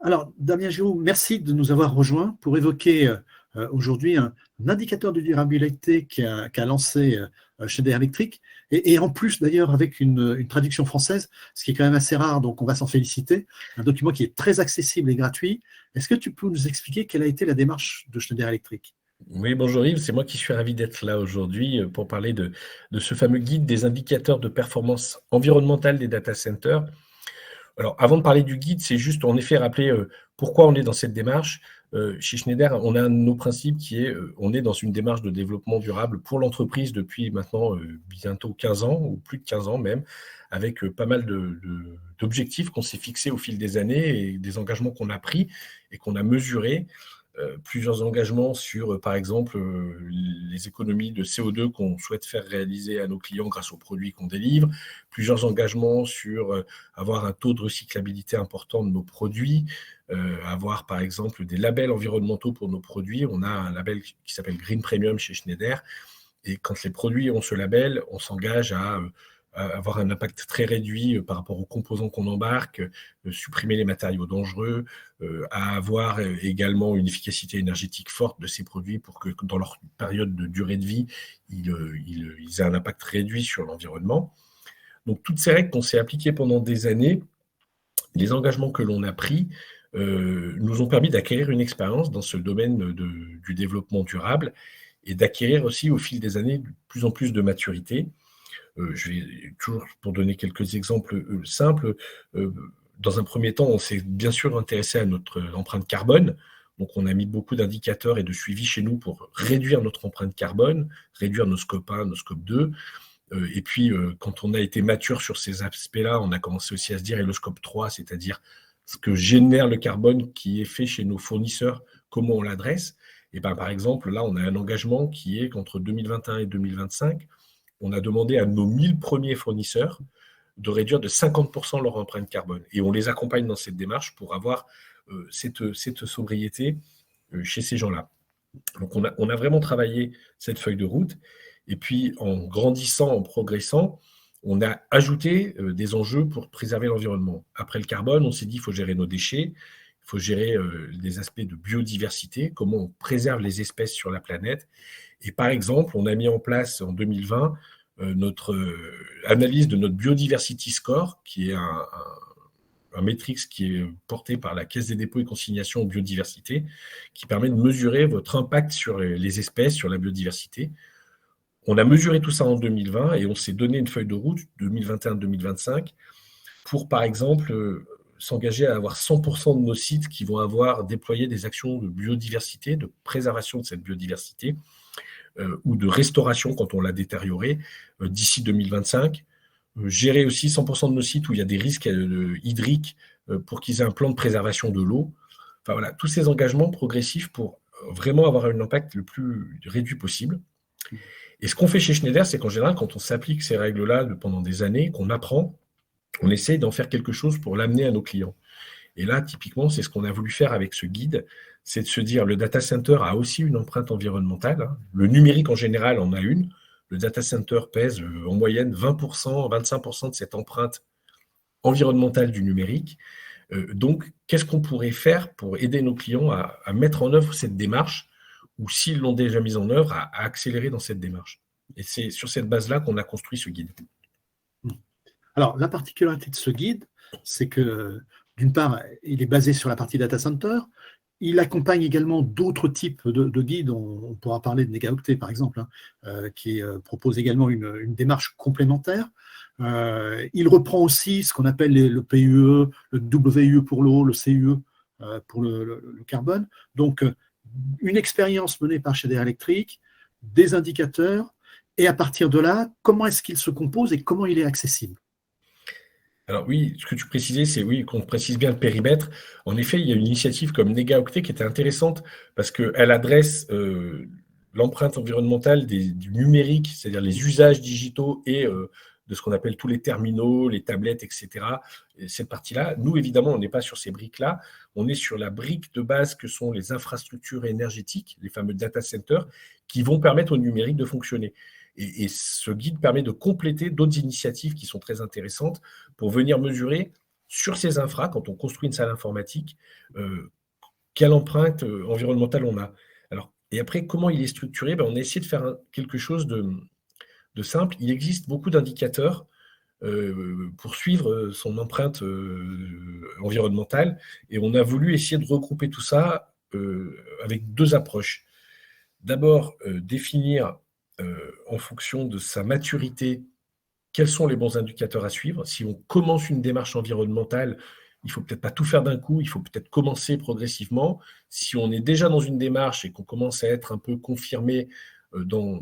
Alors, Damien Giraud, merci de nous avoir rejoints pour évoquer aujourd'hui un indicateur de durabilité qu'a lancé Schneider Electric, et en plus d'ailleurs avec une traduction française, ce qui est quand même assez rare, donc on va s'en féliciter. Un document qui est très accessible et gratuit. Est-ce que tu peux nous expliquer quelle a été la démarche de Schneider Electric? Oui, bonjour Yves, c'est moi qui suis ravi d'être là aujourd'hui pour parler de ce fameux guide des indicateurs de performance environnementale des data centers. Alors, avant de parler du guide, c'est juste en effet rappeler pourquoi on est dans cette démarche. Chez Schneider, on a un de nos principes qui est on est dans une démarche de développement durable pour l'entreprise depuis maintenant bientôt 15 ans, ou plus de 15 ans même, avec pas mal d'objectifs qu'on s'est fixés au fil des années et des engagements qu'on a pris et qu'on a mesurés. Plusieurs engagements sur, par exemple, les économies de CO2 qu'on souhaite faire réaliser à nos clients grâce aux produits qu'on délivre, plusieurs engagements sur avoir un taux de recyclabilité important de nos produits, avoir, par exemple, des labels environnementaux pour nos produits. On a un label qui s'appelle Green Premium chez Schneider, et quand les produits ont ce label, on s'engage à avoir un impact très réduit par rapport aux composants qu'on embarque, supprimer les matériaux dangereux, à avoir également une efficacité énergétique forte de ces produits pour que dans leur période de durée de vie, ils aient un impact réduit sur l'environnement. Donc toutes ces règles qu'on s'est appliquées pendant des années, les engagements que l'on a pris, nous ont permis d'acquérir une expérience dans ce domaine du développement durable et d'acquérir aussi au fil des années de plus en plus de maturité. Je vais toujours, pour donner quelques exemples simples, dans un premier temps, on s'est bien sûr intéressé à notre empreinte carbone. Donc, on a mis beaucoup d'indicateurs et de suivi chez nous pour réduire notre empreinte carbone, réduire nos scope 1, nos scope 2. Et puis, quand on a été mature sur ces aspects-là, on a commencé aussi à se dire, et le scope 3, c'est-à-dire ce que génère le carbone qui est fait chez nos fournisseurs, comment on l'adresse. Et ben, par exemple, là, on a un engagement qui est qu'entre 2021 et 2025, on a demandé à nos 1000 premiers fournisseurs de réduire de 50% leur empreinte carbone. Et on les accompagne dans cette démarche pour avoir cette sobriété chez ces gens-là. Donc on a vraiment travaillé cette feuille de route. Et puis en grandissant, en progressant, on a ajouté des enjeux pour préserver l'environnement. Après le carbone, on s'est dit qu'il faut gérer nos déchets, il faut gérer des aspects de biodiversité, comment on préserve les espèces sur la planète. Et par exemple, on a mis en place en 2020 notre analyse de notre Biodiversity Score, qui est un matrix qui est porté par la Caisse des dépôts et consignations biodiversité, qui permet de mesurer votre impact sur les espèces, sur la biodiversité. On a mesuré tout ça en 2020 et on s'est donné une feuille de route 2021-2025 pour, par exemple, s'engager à avoir 100% de nos sites qui vont avoir déployé des actions de biodiversité, de préservation de cette biodiversité, ou de restauration quand on l'a détérioré d'ici 2025. Gérer aussi 100% de nos sites où il y a des risques hydriques pour qu'ils aient un plan de préservation de l'eau. Enfin voilà, tous ces engagements progressifs pour vraiment avoir un impact le plus réduit possible. Et ce qu'on fait chez Schneider, c'est qu'en général, quand on s'applique ces règles-là pendant des années, qu'on apprend, on essaye d'en faire quelque chose pour l'amener à nos clients. Et là, typiquement, c'est ce qu'on a voulu faire avec ce guide, c'est de se dire le data center a aussi une empreinte environnementale. Le numérique en général en a une. Le data center pèse en moyenne 20%, 25% de cette empreinte environnementale du numérique. Donc, qu'est-ce qu'on pourrait faire pour aider nos clients à mettre en œuvre cette démarche, ou s'ils l'ont déjà mise en œuvre, à accélérer dans cette démarche. Et c'est sur cette base-là qu'on a construit ce guide. Alors, la particularité de ce guide, c'est que, d'une part, il est basé sur la partie data center. Il accompagne également d'autres types de guides. On pourra parler de Negaoctet, par exemple, qui propose également une démarche complémentaire. Il reprend aussi ce qu'on appelle le PUE, le WUE pour l'eau, le CUE pour le carbone. Donc, une expérience menée par Schneider Electric, des indicateurs, et à partir de là, comment est-ce qu'il se compose et comment il est accessible? Alors oui, ce que tu précisais, c'est oui, qu'on précise bien le périmètre. En effet, il y a une initiative comme Negaoctet qui était intéressante parce qu'elle adresse l'empreinte environnementale du numérique, c'est-à-dire les usages digitaux et de ce qu'on appelle tous les terminaux, les tablettes, etc. Et cette partie-là, nous, évidemment, on n'est pas sur ces briques-là. On est sur la brique de base que sont les infrastructures énergétiques, les fameux data centers, qui vont permettre au numérique de fonctionner. Et ce guide permet de compléter d'autres initiatives qui sont très intéressantes pour venir mesurer sur ces infras, quand on construit une salle informatique, quelle empreinte environnementale on a. Alors, et après, comment il est structuré? On a essayé de faire quelque chose de simple. Il existe beaucoup d'indicateurs pour suivre son empreinte environnementale, et on a voulu essayer de regrouper tout ça avec deux approches. D'abord, définir en fonction de sa maturité quels sont les bons indicateurs à suivre. Si on commence une démarche environnementale, il ne faut peut-être pas tout faire d'un coup, il faut peut-être commencer progressivement. Si on est déjà dans une démarche et qu'on commence à être un peu confirmé dans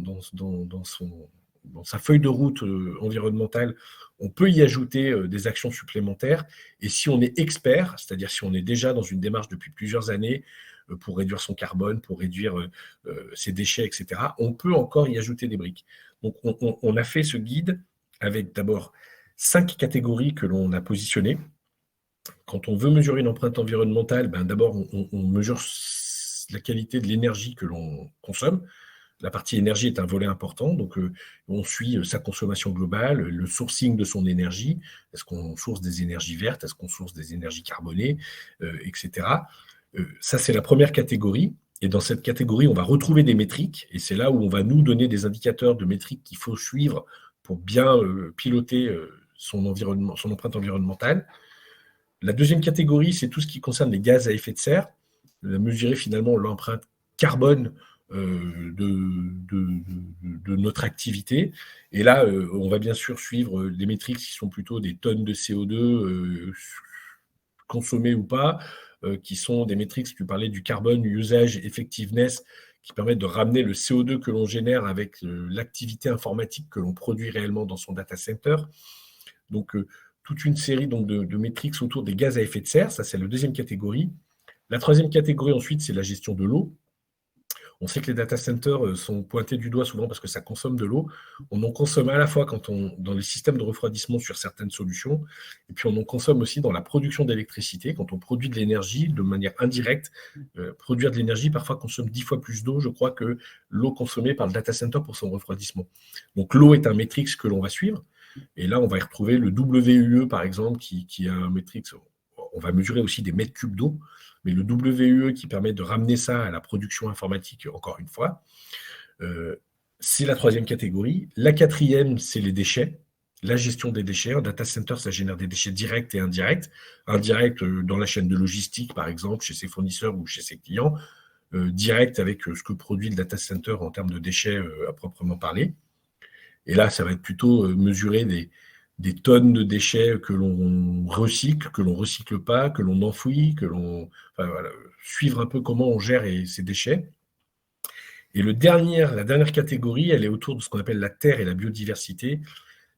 sa feuille de route environnementale, on peut y ajouter des actions supplémentaires. Et si on est expert, c'est-à-dire si on est déjà dans une démarche depuis plusieurs années pour réduire son carbone, pour réduire ses déchets, etc., on peut encore y ajouter des briques. Donc, on a fait ce guide avec d'abord 5 catégories que l'on a positionnées. Quand on veut mesurer une empreinte environnementale, d'abord, on mesure la qualité de l'énergie que l'on consomme. La partie énergie est un volet important, donc on suit sa consommation globale, le sourcing de son énergie. Est-ce qu'on source des énergies vertes? Est-ce qu'on source des énergies carbonées, etc. Ça, c'est la première catégorie. Et dans cette catégorie, on va retrouver des métriques, et c'est là où on va nous donner des indicateurs de métriques qu'il faut suivre pour bien piloter son empreinte environnementale. La deuxième catégorie, c'est tout ce qui concerne les gaz à effet de serre, mesurer finalement l'empreinte carbone de notre activité. Et là, on va bien sûr suivre des métriques qui sont plutôt des tonnes de CO2 consommées ou pas, qui sont des métriques, tu parlais du carbone usage effectiveness, qui permettent de ramener le CO2 que l'on génère avec l'activité informatique que l'on produit réellement dans son data center. Donc, toute une série donc, de métriques autour des gaz à effet de serre, ça c'est la deuxième catégorie. La troisième catégorie ensuite, c'est la gestion de l'eau. On sait que les data centers sont pointés du doigt souvent parce que ça consomme de l'eau. On en consomme à la fois dans les systèmes de refroidissement sur certaines solutions, et puis on en consomme aussi dans la production d'électricité. Quand on produit de l'énergie de manière indirecte, produire de l'énergie parfois consomme 10 fois plus d'eau, je crois, que l'eau consommée par le data center pour son refroidissement. Donc l'eau est un métrique que l'on va suivre. Et là, on va y retrouver le WUE, par exemple, qui a un métrique. On va mesurer aussi des mètres cubes d'eau, mais le WUE qui permet de ramener ça à la production informatique, encore une fois, c'est la troisième catégorie. La quatrième, c'est les déchets, la gestion des déchets. Un data center, ça génère des déchets directs et indirects. Indirects dans la chaîne de logistique, par exemple, chez ses fournisseurs ou chez ses clients. Direct avec ce que produit le data center en termes de déchets à proprement parler. Et là, ça va être plutôt mesurer des tonnes de déchets que l'on recycle pas, que l'on enfouit, suivre un peu comment on gère ces déchets. Et la dernière catégorie, elle est autour de ce qu'on appelle la terre et la biodiversité,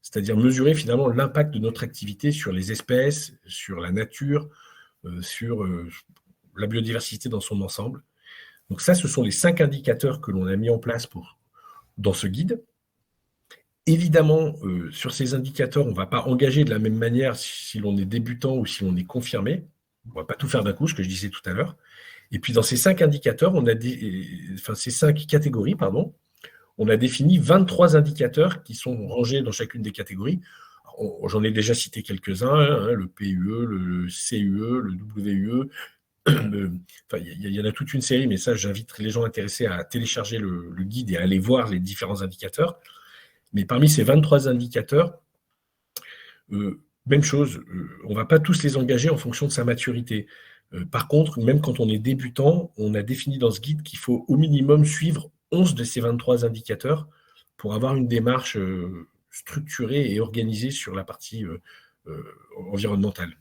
c'est-à-dire mesurer finalement l'impact de notre activité sur les espèces, sur la nature, sur la biodiversité dans son ensemble. Donc ça, ce sont les 5 indicateurs que l'on a mis en place dans ce guide. Évidemment, sur ces indicateurs, on ne va pas engager de la même manière si l'on est débutant ou si l'on est confirmé. On ne va pas tout faire d'un coup, ce que je disais tout à l'heure. Et puis, dans ces 5 indicateurs, ces 5 catégories, on a défini 23 indicateurs qui sont rangés dans chacune des catégories. J'en ai déjà cité quelques-uns, le PUE, le CUE, le WUE. Il y en a toute une série, mais ça, j'invite les gens intéressés à télécharger le guide et à aller voir les différents indicateurs. Mais parmi ces 23 indicateurs, même chose, on ne va pas tous les engager en fonction de sa maturité. Par contre, même quand on est débutant, on a défini dans ce guide qu'il faut au minimum suivre 11 de ces 23 indicateurs pour avoir une démarche structurée et organisée sur la partie environnementale.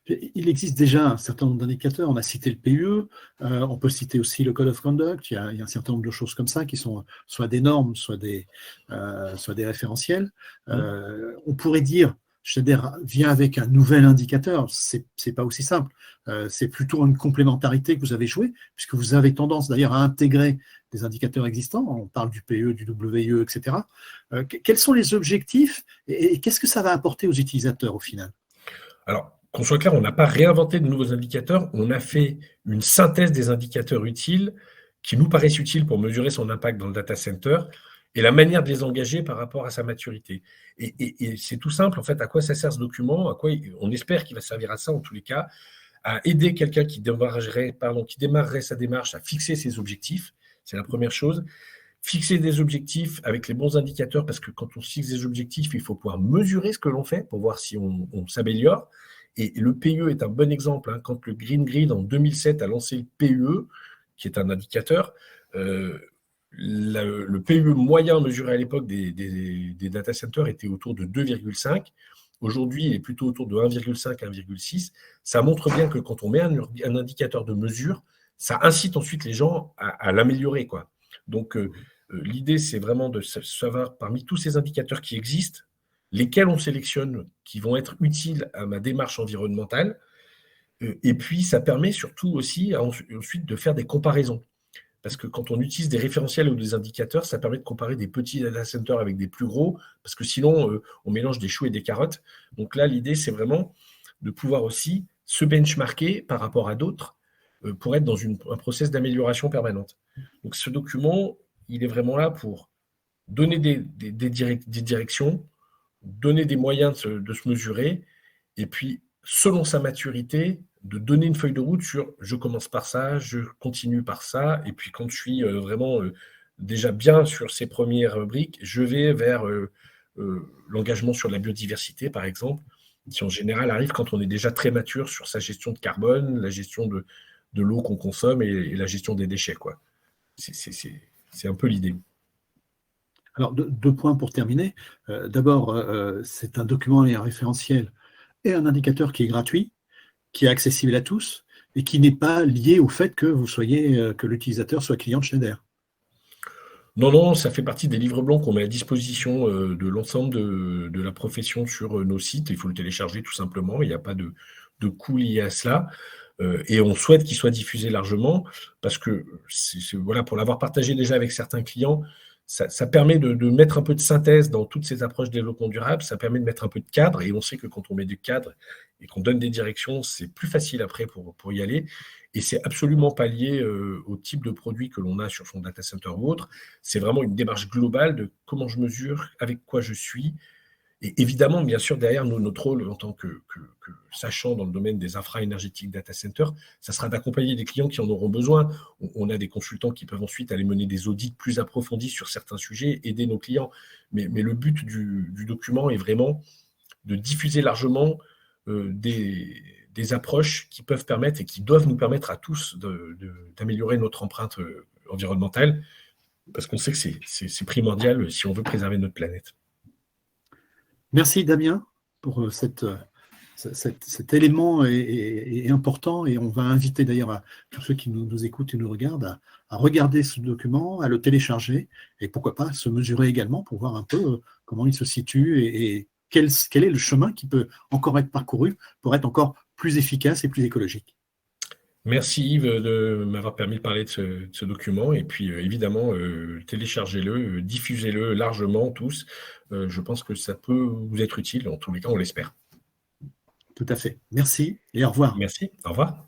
Il existe déjà un certain nombre d'indicateurs. On a cité le PUE, on peut citer aussi le Code of Conduct. Il y a un certain nombre de choses comme ça qui sont soit des normes, soit des référentiels. On pourrait dire, vient avec un nouvel indicateur. C'est pas aussi simple. C'est plutôt une complémentarité que vous avez jouée, puisque vous avez tendance d'ailleurs à intégrer des indicateurs existants. On parle du PE, du WE, etc. Quels sont les objectifs et qu'est-ce que ça va apporter aux utilisateurs au final? Alors, qu'on soit clair, on n'a pas réinventé de nouveaux indicateurs, on a fait une synthèse des indicateurs utiles qui nous paraissent utiles pour mesurer son impact dans le data center. et la manière de les engager par rapport à sa maturité. Et c'est tout simple, en fait, à quoi ça sert ce document, on espère qu'il va servir à ça en tous les cas, à aider quelqu'un qui démarrerait sa démarche à fixer ses objectifs, c'est la première chose. Fixer des objectifs avec les bons indicateurs, parce que quand on se fixe des objectifs, il faut pouvoir mesurer ce que l'on fait pour voir si on s'améliore. Et le PE est un bon exemple, hein. Quand le Green Grid en 2007 a lancé le PE, qui est un indicateur, le PE moyen mesuré à l'époque des data centers était autour de 2,5. Aujourd'hui, il est plutôt autour de 1,5, 1,6. Ça montre bien que quand on met un indicateur de mesure, ça incite ensuite les gens à l'améliorer, quoi. Donc, l'idée, c'est vraiment de savoir, parmi tous ces indicateurs qui existent, lesquels on sélectionne qui vont être utiles à ma démarche environnementale. Et puis, ça permet surtout aussi ensuite de faire des comparaisons. Parce que quand on utilise des référentiels ou des indicateurs, ça permet de comparer des petits data centers avec des plus gros, parce que sinon, on mélange des choux et des carottes. Donc là, l'idée, c'est vraiment de pouvoir aussi se benchmarker par rapport à d'autres pour être dans un process d'amélioration permanente. Donc ce document, il est vraiment là pour donner des directions, donner des moyens de se mesurer, et puis, selon sa maturité, de donner une feuille de route sur je commence par ça, je continue par ça, et puis quand je suis vraiment déjà bien sur ces premières briques, je vais vers l'engagement sur la biodiversité, par exemple, qui en général arrive quand on est déjà très mature sur sa gestion de carbone, la gestion de l'eau qu'on consomme et la gestion des déchets, quoi. C'est un peu l'idée. Alors, deux points pour terminer. D'abord, c'est un document et un référentiel et un indicateur qui est gratuit, qui est accessible à tous et qui n'est pas lié au fait que que l'utilisateur soit client de Schneider. Non, non, ça fait partie des livres blancs qu'on met à disposition de l'ensemble de la profession sur nos sites. Il faut le télécharger tout simplement. Il n'y a pas de coût lié à cela. Et on souhaite qu'il soit diffusé largement parce que, voilà, pour l'avoir partagé déjà avec certains clients, ça permet de mettre un peu de synthèse dans toutes ces approches de développement durable. Ça permet de mettre un peu de cadre. Et on sait que quand on met du cadre et qu'on donne des directions, c'est plus facile après pour y aller. Et c'est absolument pas lié au type de produit que l'on a sur son data center ou autre. C'est vraiment une démarche globale de comment je mesure, avec quoi je suis. Et évidemment, bien sûr, derrière notre rôle en tant que sachant dans le domaine des infra-énergétiques data centers, ça sera d'accompagner des clients qui en auront besoin. On a des consultants qui peuvent ensuite aller mener des audits plus approfondis sur certains sujets, aider nos clients. Mais le but du document est vraiment de diffuser largement des approches qui peuvent permettre et qui doivent nous permettre à tous d'améliorer notre empreinte environnementale, parce qu'on sait que c'est primordial si on veut préserver notre planète. Merci Damien pour cet élément est important, et on va inviter d'ailleurs tous ceux qui nous écoutent et nous regardent à regarder ce document, à le télécharger et pourquoi pas se mesurer également pour voir un peu comment il se situe et quel est le chemin qui peut encore être parcouru pour être encore plus efficace et plus écologique. Merci Yves de m'avoir permis de parler de ce document, et puis évidemment téléchargez-le, diffusez-le largement tous. Je pense que ça peut vous être utile, en tous les cas on l'espère. Tout à fait. Merci et au revoir. Merci, au revoir.